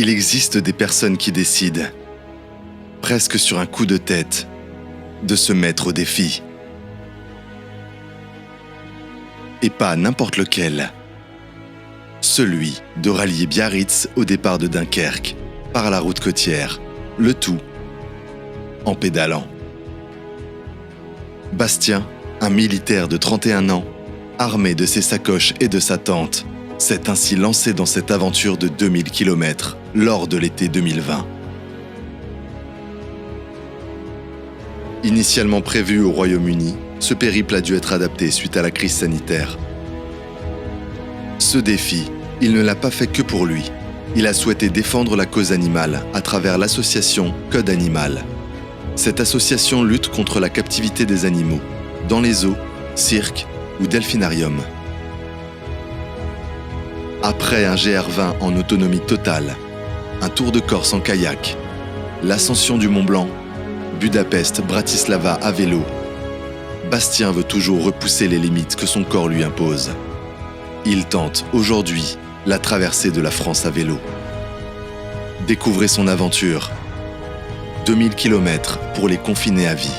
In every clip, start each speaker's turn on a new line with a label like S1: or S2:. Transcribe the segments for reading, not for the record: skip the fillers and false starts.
S1: Il existe des personnes qui décident, presque sur un coup de tête, de se mettre au défi. Et pas n'importe lequel. Celui de rallier Biarritz au départ de Dunkerque, par la route côtière, le tout en pédalant. Bastien, un militaire de 31 ans, armé de ses sacoches et de sa tente, s'est ainsi lancé dans cette aventure de 2000 km lors de l'été 2020. Initialement prévu au Royaume-Uni, ce périple a dû être adapté suite à la crise sanitaire. Ce défi, il ne l'a pas fait que pour lui. Il a souhaité défendre la cause animale à travers l'association Code Animal. Cette association lutte contre la captivité des animaux, dans les zoos, cirques ou delphinariums. Après un GR20 en autonomie totale, un tour de Corse en kayak, l'ascension du Mont Blanc, Budapest, Bratislava à vélo, Bastien veut toujours repousser les limites que son corps lui impose. Il tente aujourd'hui la traversée de la France à vélo. Découvrez son aventure. 2000 km pour les confiner à vie.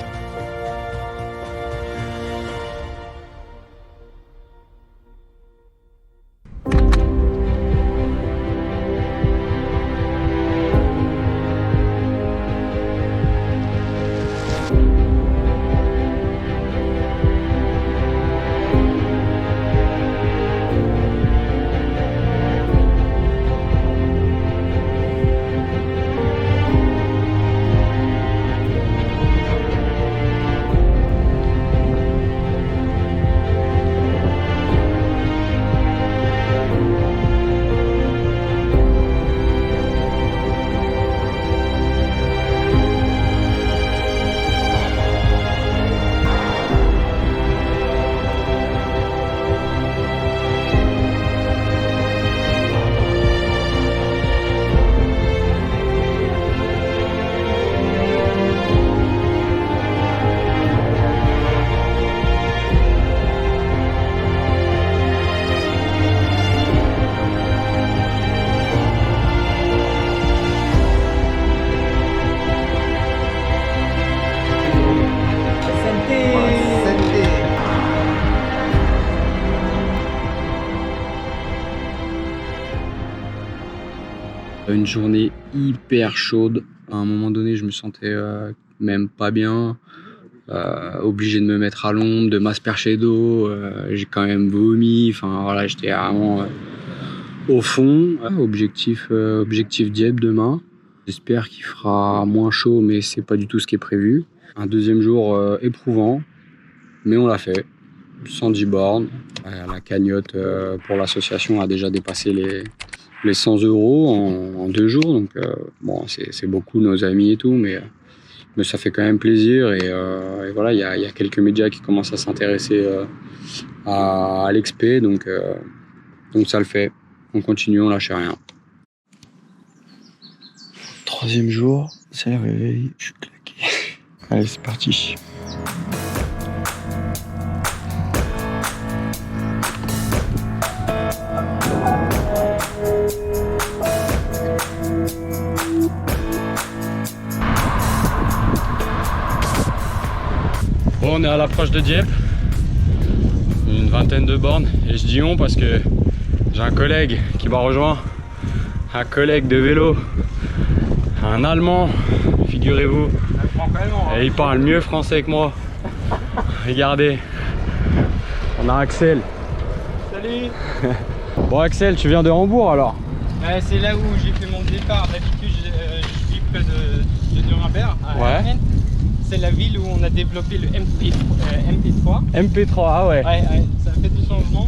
S2: Une journée hyper chaude. À un moment donné, je me sentais même pas bien. Obligé de me mettre à l'ombre, de m'asperger d'eau. J'ai quand même vomi. Enfin voilà, j'étais vraiment au fond. Objectif Dieppe demain. J'espère qu'il fera moins chaud, mais c'est pas du tout ce qui est prévu. Un deuxième jour éprouvant, mais on l'a fait. 110 bornes. La cagnotte pour l'association a déjà dépassé les 100 € en 2 jours, donc bon, c'est beaucoup nos amis et tout, mais ça fait quand même plaisir et voilà, il y a quelques médias qui commencent à s'intéresser à l'expé, donc ça le fait. On continue, on lâche rien.
S3: 3e jour, c'est le réveil, je suis claqué. Allez, c'est parti.
S2: Bon, on est à l'approche de Dieppe, une vingtaine de bornes, et je dis on parce que j'ai un collègue qui m'a rejoint, un collègue de vélo, un Allemand, figurez-vous, et il parle mieux français que moi. Regardez, on a Axel.
S4: Salut.
S2: Bon Axel, tu viens de Hambourg alors?
S4: C'est là où j'ai fait mon départ. D'habitude je vis près de Nuremberg, à Aachen. C'est la ville où on a développé le MP3.
S2: MP3, ah ouais.
S4: Ouais, ça a fait du changement.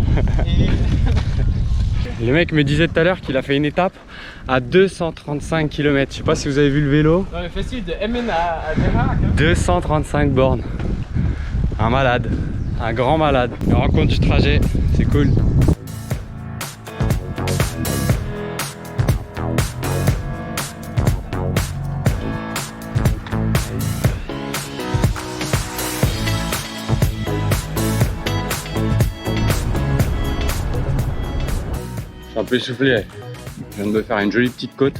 S2: Le mec me disait tout à l'heure qu'il a fait une étape à 235 km. Je sais pas si vous avez vu le vélo.
S4: Ouais, facile, de Emmen à Den Haag.
S2: 235 bornes. Un malade, un grand malade. Il rend compte du trajet, c'est cool. Je suis un peu essoufflé. Je viens de me faire une jolie petite côte.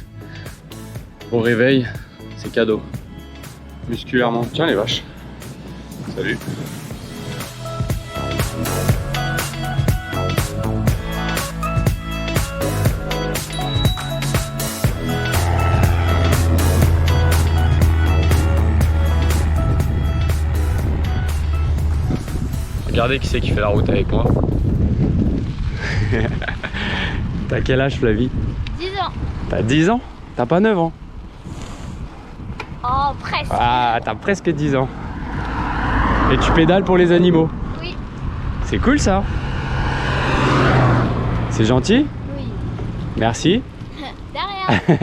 S5: Au réveil, c'est cadeau. Musculairement, tiens les vaches. Salut. Regardez qui c'est qui fait la route avec moi. T'as quel âge, Flavie?
S6: 10 ans.
S5: T'as 10 ans? T'as pas 9 ans?
S6: Oh, presque.
S5: Ah, t'as presque 10 ans. Et tu pédales pour les animaux?
S6: Oui.
S5: C'est cool ça. C'est gentil?
S6: Oui.
S5: Merci.
S6: De rien.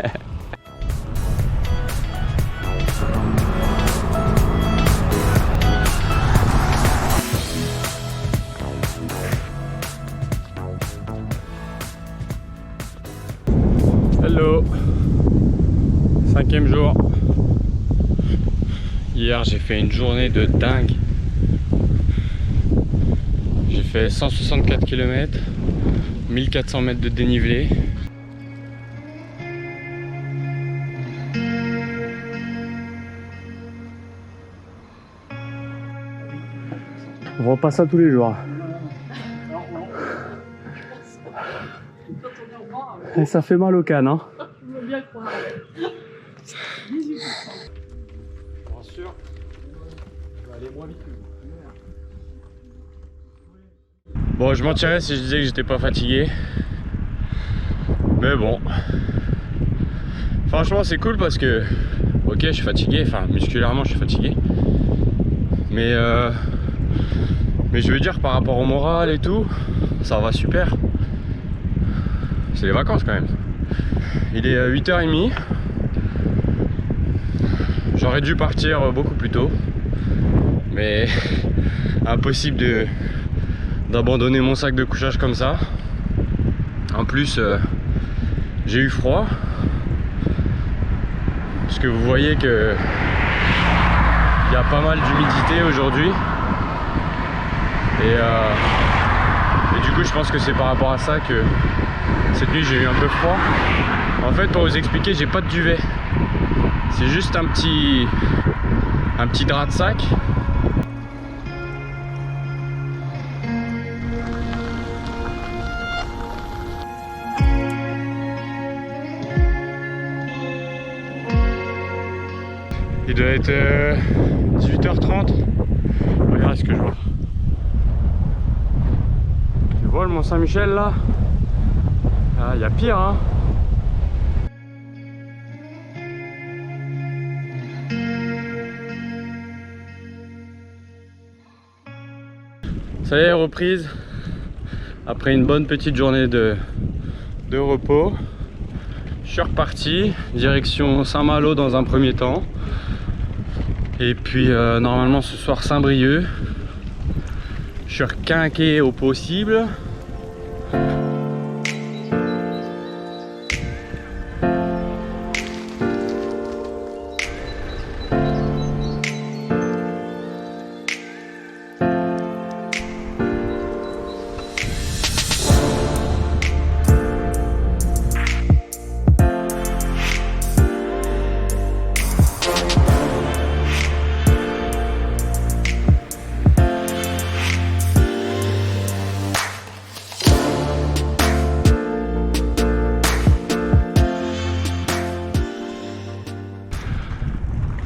S5: Hello. 5e jour. Hier j'ai fait une journée de dingue. J'ai fait 164 km, 1400 mètres de dénivelé. On voit pas ça tous les jours. Et ça fait mal au canne, hein. Je veux bien croire. Bien sûr, je vais aller moins vite que vous. Bon, je mentirais si je disais que j'étais pas fatigué. Mais bon. Franchement, c'est cool parce que... Ok, je suis fatigué, enfin, musculairement, je suis fatigué. Mais je veux dire, par rapport au moral et tout, ça va super. C'est les vacances quand même. Il est 8h30. J'aurais dû partir beaucoup plus tôt. Mais impossible d'abandonner mon sac de couchage comme ça. En plus, j'ai eu froid. Parce que vous voyez que il y a pas mal d'humidité aujourd'hui. Et du coup, je pense que c'est par rapport à ça que cette nuit j'ai eu un peu froid. En fait, pour vous expliquer, j'ai pas de duvet. C'est juste un petit drap de sac. Il doit être 18h30. Regarde ce que je vois. Tu vois le Mont Saint-Michel là? Ah, il y a pire, hein. Ça y est, reprise. Après une bonne petite journée de repos, je suis reparti. Direction Saint-Malo dans un premier temps. Et puis normalement ce soir Saint-Brieuc. Je suis requinqué au possible.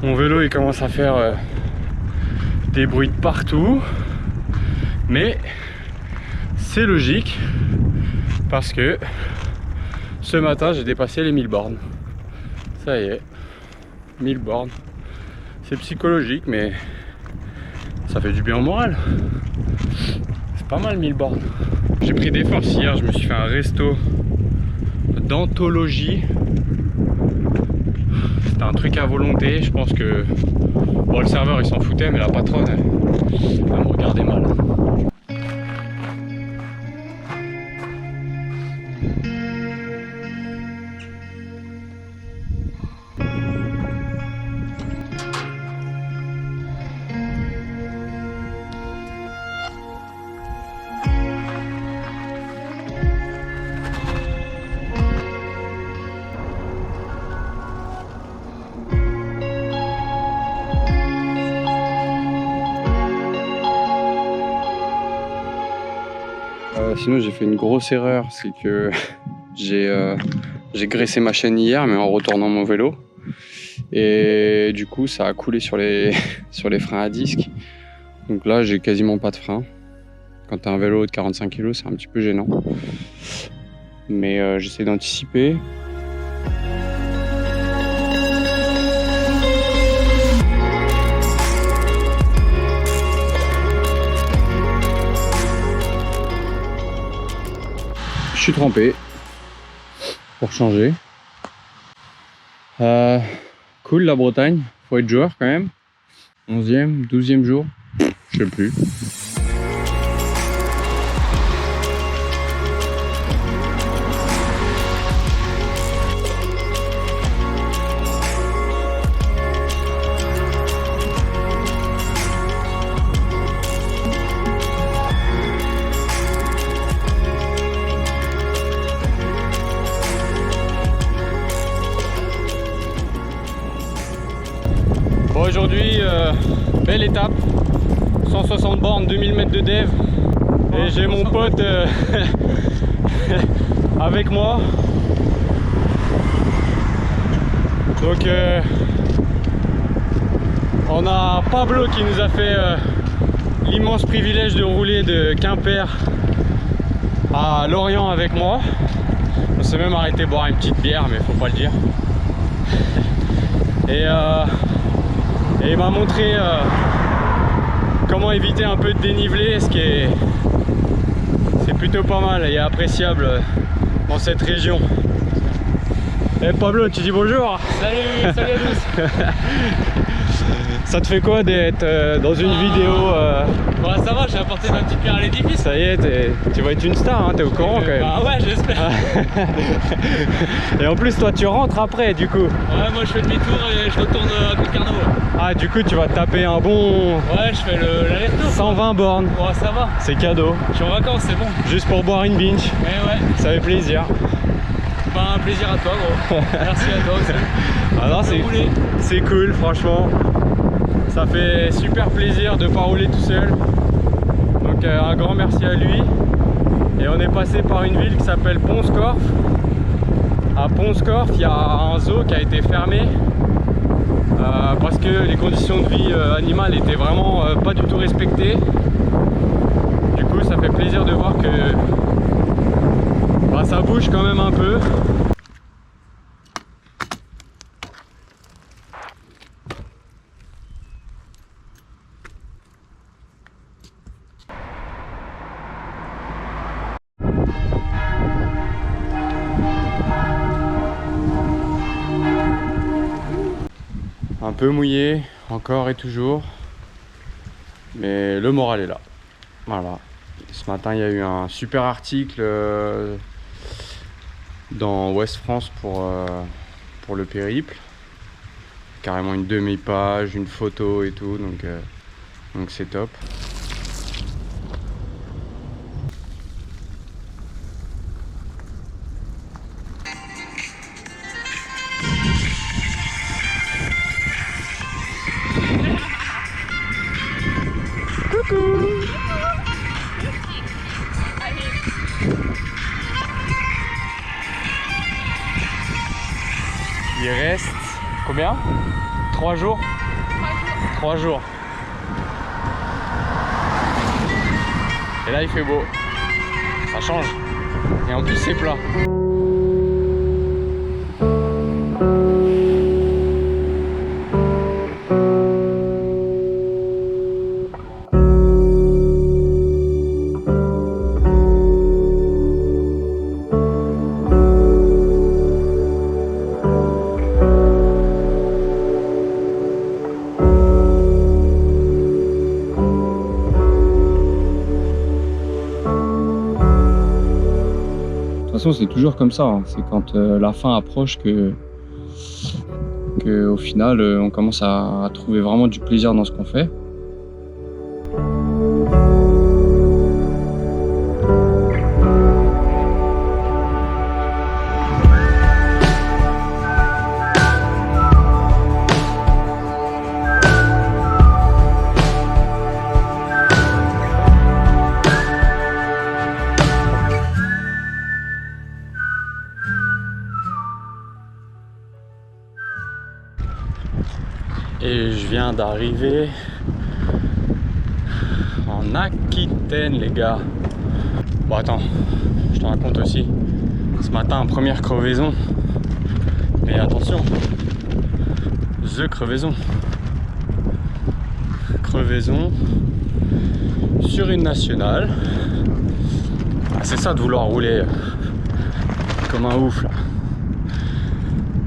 S5: Mon vélo il commence à faire des bruits de partout, mais c'est logique parce que ce matin j'ai dépassé les 1000 bornes. Ça y est, 1000 bornes. C'est psychologique mais ça fait du bien au moral. C'est pas mal 1000 bornes. J'ai pris des forces hier, je me suis fait un resto d'anthologie. C'était un truc à volonté, je pense que bon, le serveur il s'en foutait mais la patronne elle me regardait mal.
S2: Sinon j'ai fait une grosse erreur, c'est que j'ai graissé ma chaîne hier, mais en retournant mon vélo. Et du coup ça a coulé sur les, sur les freins à disque. Donc là j'ai quasiment pas de frein. Quand tu as un vélo de 45 kg, c'est un petit peu gênant. Mais j'essaie d'anticiper. Je suis trempé pour changer. Cool la Bretagne, faut être joueur quand même. 11e, 12e jour, je sais plus. Bon, aujourd'hui, belle étape, 160 bornes, 2000 mètres de dev, et j'ai mon pote avec moi. Donc on a Pablo qui nous a fait l'immense privilège de rouler de Quimper à Lorient avec moi. On s'est même arrêté boire une petite bière, mais faut pas le dire. Et il m'a montré comment éviter un peu de dénivelé, ce qui est plutôt pas mal et appréciable dans cette région. Eh Pablo, tu dis bonjour.
S4: Salut, salut à tous.
S2: Ça te fait quoi d'être dans une vidéo
S4: Bon, ça va, j'ai apporté ma petite pierre à l'édifice.
S2: Ça y est, tu vas être une star, hein, t'es au courant quand même.
S4: Ah ouais, j'espère.
S2: Et en plus, toi, tu rentres après, du coup.
S4: Ouais, moi je fais demi-tour et je retourne à Concarneau.
S2: Ah, du coup, tu vas taper un bon...
S4: Ouais, je fais l'aller-retour.
S2: 120 bornes.
S4: Ouais, ça va.
S2: C'est cadeau.
S4: Je suis en vacances, c'est bon.
S2: Juste pour boire une binge.
S4: Mais ouais.
S2: Ça fait plaisir.
S4: Bah, un plaisir à toi, gros. Merci à toi aussi.
S2: Alors, c'est cool, franchement. Ça fait super plaisir de ne pas rouler tout seul. Donc un grand merci à lui. Et on est passé par une ville qui s'appelle Pont-Scorff. À Pont-Scorff, il y a un zoo qui a été fermé parce que les conditions de vie animales étaient vraiment pas du tout respectées. Du coup, ça fait plaisir de voir que bah, ça bouge quand même un peu. Un peu mouillé, encore et toujours, mais le moral est là. Voilà. Ce matin, il y a eu un super article dans Ouest France pour le périple. Carrément une demi-page, une photo et tout, donc c'est top. Il reste combien? 3 jours? 3 jours. Et là il fait beau. Ça change. Et en plus c'est plat. De toute façon, c'est toujours comme ça, hein. C'est quand la fin approche que au final, on commence à trouver vraiment du plaisir dans ce qu'on fait.
S5: Et je viens d'arriver en Aquitaine, les gars. Bon, attends, je te raconte aussi. Ce matin, première crevaison. Mais attention, the crevaison. Crevaison sur une nationale. Ah, c'est ça de vouloir rouler comme un ouf là.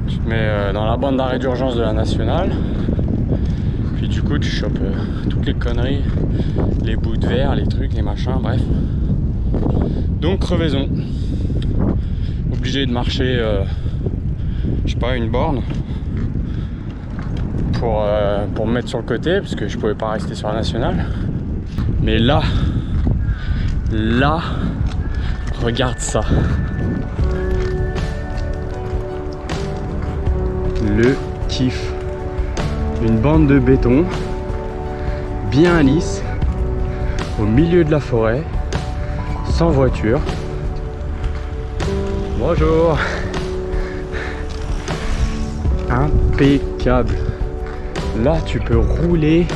S5: Tu te mets dans la bande d'arrêt d'urgence de la nationale. Puis du coup tu chopes toutes les conneries, les bouts de verre, les trucs, les machins, bref. Donc crevaison. Obligé de marcher, je sais pas, une borne pour me mettre sur le côté parce que je pouvais pas rester sur la nationale. Mais là, regarde ça. Le kiff. Une bande de béton bien lisse au milieu de la forêt, sans voiture. Bonjour. Impeccable. Là tu peux rouler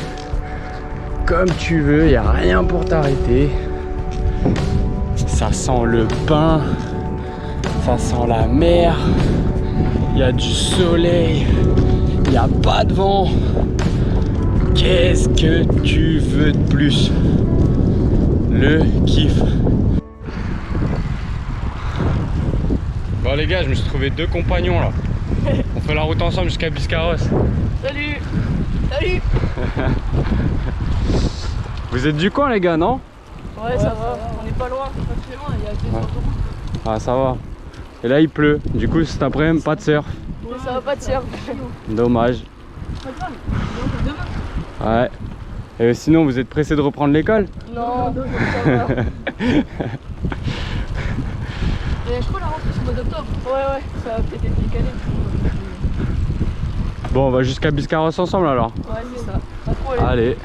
S5: comme tu veux, il n'y a rien pour t'arrêter. Ça sent le pain, ça sent la mer, il y a du soleil, il n'y a pas de vent. Qu'est-ce que tu veux de plus? Le kiff. Bon les gars, je me suis trouvé 2 compagnons là. On fait la route ensemble jusqu'à Biscarrosse.
S7: Salut. Salut.
S5: Vous êtes du coin les gars, non?
S7: Ouais, ça va, on n'est pas loin. Actuellement, il y a 2 heures de route.
S5: Ah ça va. Et là il pleut, du coup cet après-midi pas de surf.
S7: Ouais, ça va pas de surf.
S5: Dommage. Ouais. Et sinon vous êtes pressé de reprendre l'école?
S7: Non, ça va. Et je crois la rentrée c'est au mois d'octobre. Ouais, ça va peut-être être décalé.
S5: Bon, on va jusqu'à Biscarrosse ensemble alors.
S7: Ouais, c'est ça. Pas de problème.
S5: Allez.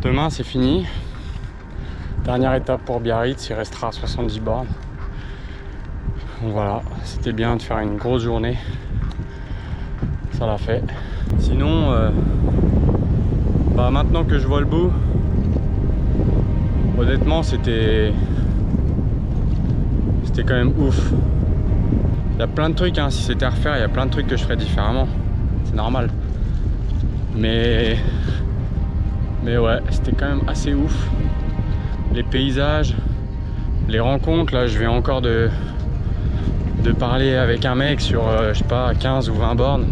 S5: Demain c'est fini. Dernière étape pour Biarritz, il restera 70 bornes. Donc voilà, c'était bien de faire une grosse journée. Ça l'a fait. Sinon, maintenant que je vois le bout, honnêtement c'était quand même ouf. Il y a plein de trucs, hein, si c'était à refaire, il y a plein de trucs que je ferais différemment. C'est normal. Mais ouais, c'était quand même assez ouf. Les paysages, les rencontres, là je viens encore de parler avec un mec sur, je sais pas, 15 ou 20 bornes.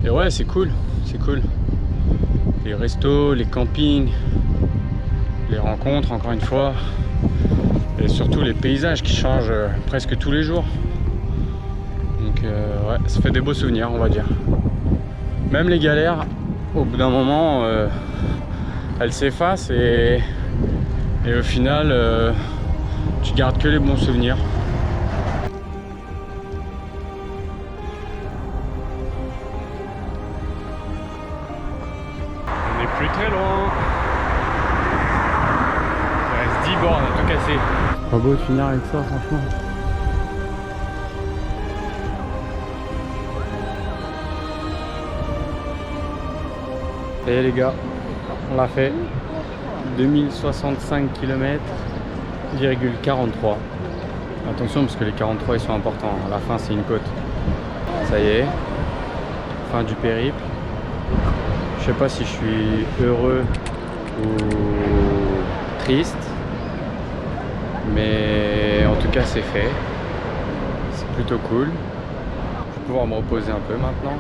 S5: Et ouais, c'est cool, c'est cool. Les restos, les campings, les rencontres encore une fois. Et surtout les paysages qui changent presque tous les jours. Donc ouais, ça fait des beaux souvenirs on va dire. Même les galères, au bout d'un moment, elles s'effacent et au final, tu gardes que les bons souvenirs. On n'est plus très loin. Il reste 10 bornes à tout casser. Pas beau de finir avec ça franchement. Ça y est les gars, on l'a fait. 2065 km,43. Attention parce que les 43 ils sont importants. À la fin c'est une côte. Ça y est. Fin du périple. Je sais pas si je suis heureux ou triste. Mais en tout cas c'est fait. C'est plutôt cool. Je vais pouvoir me reposer un peu maintenant.